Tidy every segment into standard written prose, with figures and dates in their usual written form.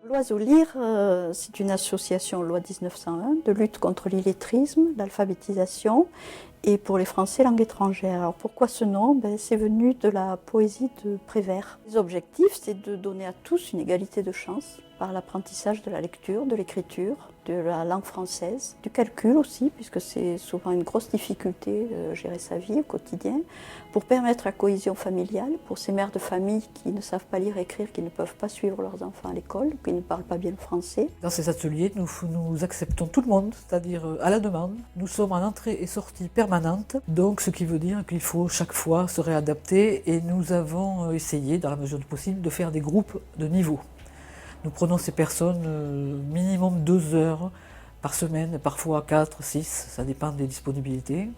L'Oiseau Lyre, c'est une association loi 1901 de lutte contre l'illettrisme, l'alphabétisation et pour les Français langue étrangère. Alors pourquoi ce nom? C'est venu de la poésie de Prévert. Les objectifs, c'est de donner à tous une égalité de chance par l'apprentissage de la lecture, de l'écriture, de la langue française, du calcul aussi, puisque c'est souvent une grosse difficulté de gérer sa vie au quotidien, pour permettre la cohésion familiale, pour ces mères de famille qui ne savent pas lire et écrire, qui ne peuvent pas suivre leurs enfants à l'école, qui ne parlent pas bien le français. Dans ces ateliers, nous acceptons tout le monde, c'est-à-dire à la demande. Nous sommes en entrée et sortie permanente, donc ce qui veut dire qu'il faut chaque fois se réadapter et nous avons essayé, dans la mesure du possible, de faire des groupes de niveau. Nous prenons ces personnes minimum 2 heures par semaine, parfois 4, 6, ça dépend des disponibilités.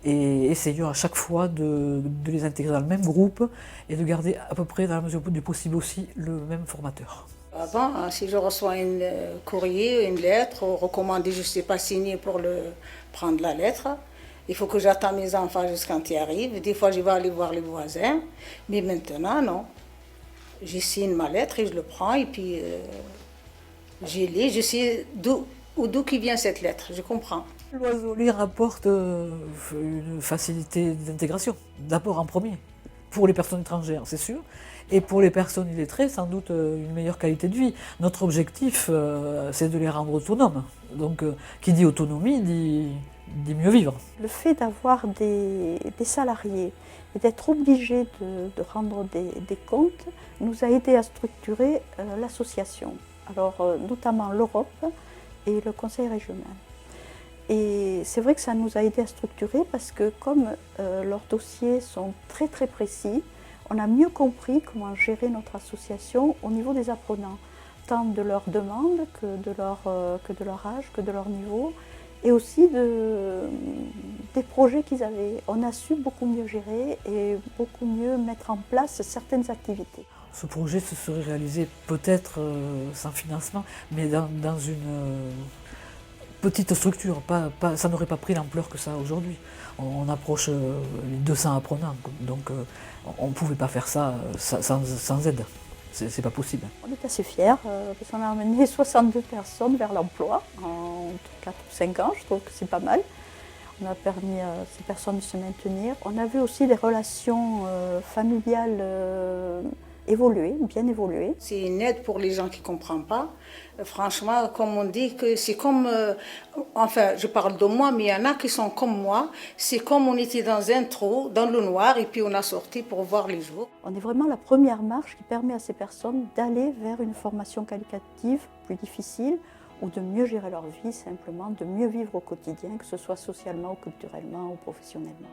Et essayons à chaque fois de les intégrer dans le même groupe et de garder à peu près, dans la mesure du possible aussi, le même formateur. Avant, si je reçois un courrier, une lettre, recommandé, je ne sais pas signer pour prendre la lettre, il faut que j'attends mes enfants jusqu'à quand ils arrivent. Des fois, je vais aller voir les voisins, mais maintenant, non. Je signe ma lettre et je le prends et puis je lis, je sais d'où qui vient cette lettre, je comprends. L'Oiseau Lyre apporte une facilité d'intégration, d'abord en premier, pour les personnes étrangères, c'est sûr, et pour les personnes illettrées, sans doute une meilleure qualité de vie. Notre objectif, c'est de les rendre autonomes. Donc, qui dit autonomie, dit mieux vivre. Le fait d'avoir des salariés et d'être obligé de rendre des comptes nous a aidé à structurer l'association, alors notamment l'Europe et le Conseil régional. Et c'est vrai que ça nous a aidé à structurer parce que comme leurs dossiers sont très très précis, on a mieux compris comment gérer notre association au niveau des apprenants, tant de leurs demandes que de leur âge, que de leur niveau, et aussi des projets qu'ils avaient. On a su beaucoup mieux gérer et beaucoup mieux mettre en place certaines activités. Ce projet se serait réalisé peut-être sans financement, mais dans une petite structure. Ça n'aurait pas pris l'ampleur que ça a aujourd'hui. On approche les 200 apprenants, donc on ne pouvait pas faire ça sans aide. C'est pas possible. On est assez fiers parce qu'on a amené 62 personnes vers l'emploi en 4 ou 5 ans, je trouve que c'est pas mal. On a permis à ces personnes de se maintenir. On a vu aussi des relations familiales évoluer, bien évoluer. C'est une aide pour les gens qui ne comprennent pas. Franchement, comme on dit, que c'est comme, enfin je parle de moi, mais il y en a qui sont comme moi. C'est comme on était dans un trou, dans le noir, et puis on a sorti pour voir les jours. On est vraiment la première marche qui permet à ces personnes d'aller vers une formation qualitative plus difficile ou de mieux gérer leur vie simplement, de mieux vivre au quotidien, que ce soit socialement ou culturellement ou professionnellement.